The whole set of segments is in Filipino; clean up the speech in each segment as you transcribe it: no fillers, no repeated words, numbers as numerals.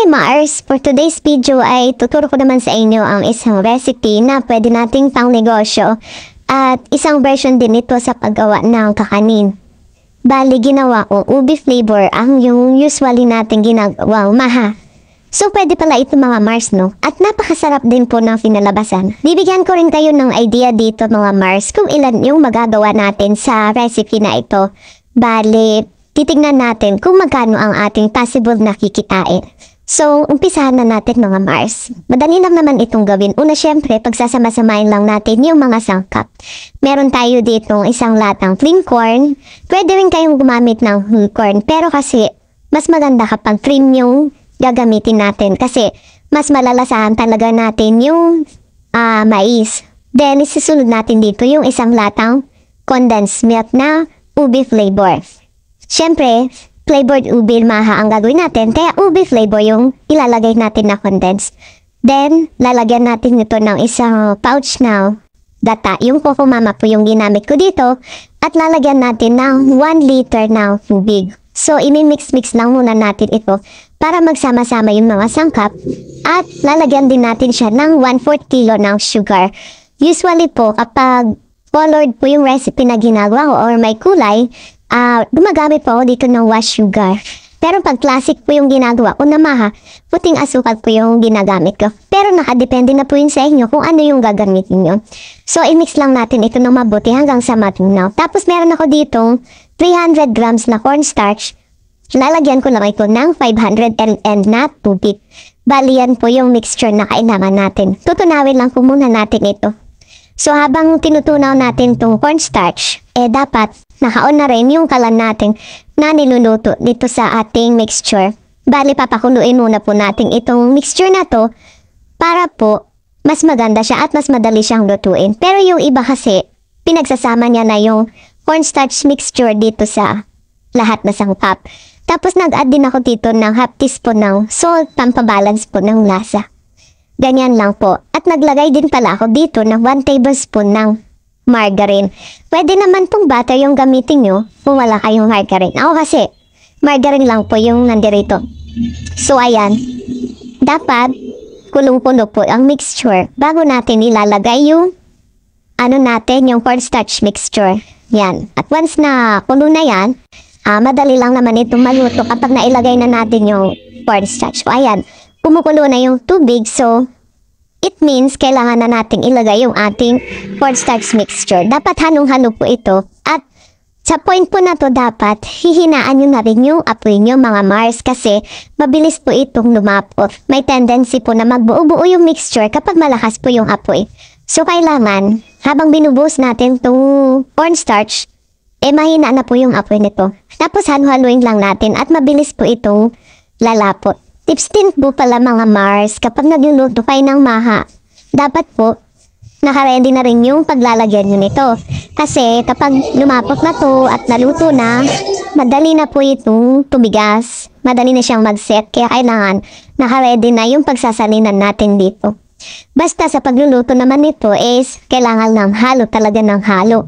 Mars! For today's video ay tuturo ko naman sa inyo ang isang recipe na pwede nating pang negosyo at isang version din ito sa paggawa ng kakanin. Bali, ginawa ko ubi flavor ang yung usually natin ginagawa maha. So, pwede pala ito mga Mars, no? At napakasarap din po ng pinalabasan. Bibigyan ko rin kayo ng idea dito mga Mars kung ilan yung magagawa natin sa recipe na ito. Bali, titignan natin kung magkano ang ating possible na kikitain. So, umpisahan na natin mga Mars. Madali lang naman itong gawin. Una, syempre, pagsasama-samahin lang natin yung mga sangkap. Meron tayo dito isang latang cream corn. Pwede rin kayong gumamit ng whole corn. Pero kasi, mas maganda kapag cream yung gagamitin natin. Kasi, mas malalasahan talaga natin yung mais. Then, isusunod natin dito yung isang latang condensed milk na ubi flavor. Syempre, flavored ubi maha ang gagawin natin, kaya ubi flavor yung ilalagay natin na condensed. Then, lalagyan natin ito ng isang pouch na data. Yung Coco Mama po yung ginamit ko dito. At lalagyan natin ng 1 liter na tubig. So, imimix-mix lang muna natin ito para magsama-sama yung mga sangkap. At lalagyan din natin siya ng 1/4 kilo ng sugar. Usually po, kapag colored po yung recipe na ginagawa ko or may kulay, gumagamit po ako dito ng wash sugar. Pero pag classic po yung ginagawa ko na maha, puting asukal po yung ginagamit ko. Pero nakadepende na po yun sa inyo kung ano yung gagamitin nyo. So, i-mix lang natin ito ng mabuti hanggang sa matunaw. Tapos meron ako dito 300 grams na cornstarch. Lalagyan ko lang ito ng 500 ml na tubig. Bali yan po yung mixture na kailangan natin. Tutunawin lang po muna natin ito. So, habang tinutunaw natin itong cornstarch, dapat nakaon na rin yung kalan natin na niluluto dito sa ating mixture. Bali, papakuluin muna po natin itong mixture na to para po mas maganda siya at mas madali siyang lutuin. Pero yung iba kasi, pinagsasama niya na yung cornstarch mixture dito sa lahat na sangkap. Tapos nag-add din ako dito ng half teaspoon ng salt, pampabalance po ng lasa. Ganyan lang po. At naglagay din pala ako dito ng 1 tablespoon ng margarine. Pwede naman pong butter yung gamitin nyo kung wala kayong margarine. Ako kasi, margarine lang po yung nandirito. So, ayan. Dapat, kulong-kulo po ang mixture bago natin ilalagay yung yung cornstarch mixture. Yan. At once na kulo na yan, madali lang naman itong maluto kapag nailagay na natin yung cornstarch. So, ayan. Kumukulo na yung tubig, so it means kailangan na nating ilagay yung ating cornstarch mixture. Dapat hanong-halo po ito. At sa point po na to dapat, hihinaan nyo na rin yung apoy nyo mga Mars kasi mabilis po itong lumapot. May tendency po na magbuo-buo yung mixture kapag malakas po yung apoy. So kailangan, habang binubuhos natin itong cornstarch, mahina na po yung apoy nito. Tapos halo-haloin lang natin at mabilis po itong lalapot. Tips din po pala mga Mars, kapag nagluluto kayo ng maha, dapat po, nakaready na rin yung paglalagyan nyo nito. Kasi kapag lumapot na to at naluto na, madali na po itong tumigas. Madali na siyang mag-set, kaya kailangan nakaready na yung pagsasalinan natin dito. Basta sa pagluluto naman nito is, kailangan ng halo talaga ng halo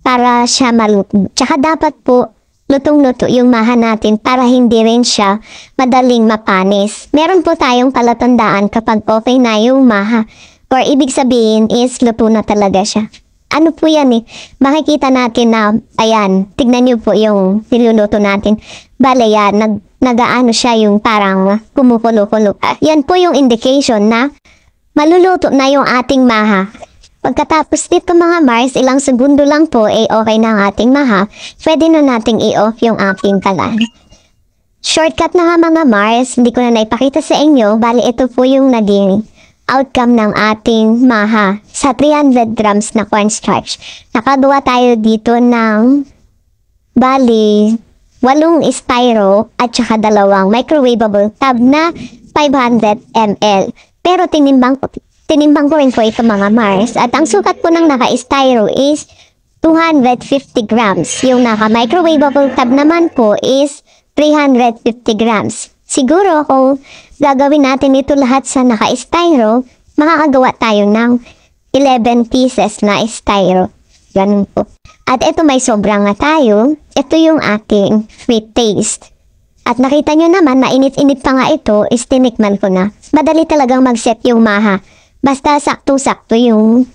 para siya maluto. Tsaka dapat po, lutong-luto yung maha natin para hindi rin siya madaling mapanis. Meron po tayong palatandaan kapag okay na yung maha. Or ibig sabihin is luto na talaga siya. Ano po yan makikita natin na, ayan, tignan nyo po yung niluluto natin. Bale yan, nagaano siya yung parang kumukulo-kulo. Yan po yung indication na maluluto na yung ating maha. Pagkatapos dito mga Mars, ilang segundo lang po okay na ang ating maha. Pwede na nating i-off yung ating kalan. Shortcut na nga mga Mars, hindi ko na naipakita sa inyo. Bali ito po yung naging outcome ng ating maha sa 300 grams na cornstarch. Nakagawa tayo dito ng bali 8 styro at saka 2 microwavable tub na 500 ml. Pero tinimbang ko rin po ito mga Mars. At ang sukat po ng naka-styro is 250 grams. Yung naka-microwavable tub naman po is 350 grams. Siguro kung gagawin natin ito lahat sa naka-styro, makakagawa tayo ng 11 pieces na styro. Ganun po. At ito may sobra nga tayo. Ito yung ating sweet taste. At nakita nyo naman na init-init pa nga ito, is tinikman ko na. Madali talagang mag-set yung maha. Basta sakto-sakto yung,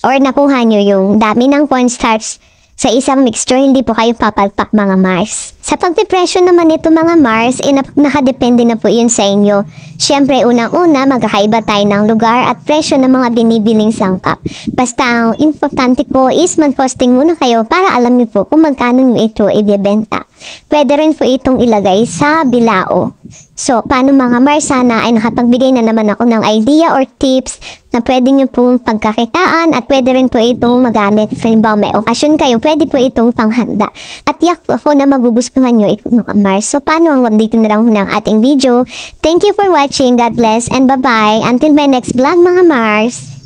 or nakuha nyo yung dami ng cornstarch sa isang mixture, hindi po kayo papalpak mga Mars. Sa pagpipresyo naman ito mga Mars, nakadepende na po yun sa inyo. Siyempre, unang-una, magkakaiba tayo ng lugar at presyo ng mga binibiling sangkap. Basta ang importante po is mag-costing muna kayo para alam niyo po kung magkano nyo ito ibebenta. Pwede rin po itong ilagay sa bilao. So, paano mga Mars, sana ay nakapagbigay na naman ako ng idea or tips na pwede nyo pong pagkakitaan at pwede rin po itong magamit. Halimbawa, may okasyon kayo, pwede po itong panghanda. At yak po ako na magugustuhan nyo ito mga Mars. So, paano ang dito na lang ng ating video. Thank you for watching. God bless and bye-bye. Until my next vlog mga Mars.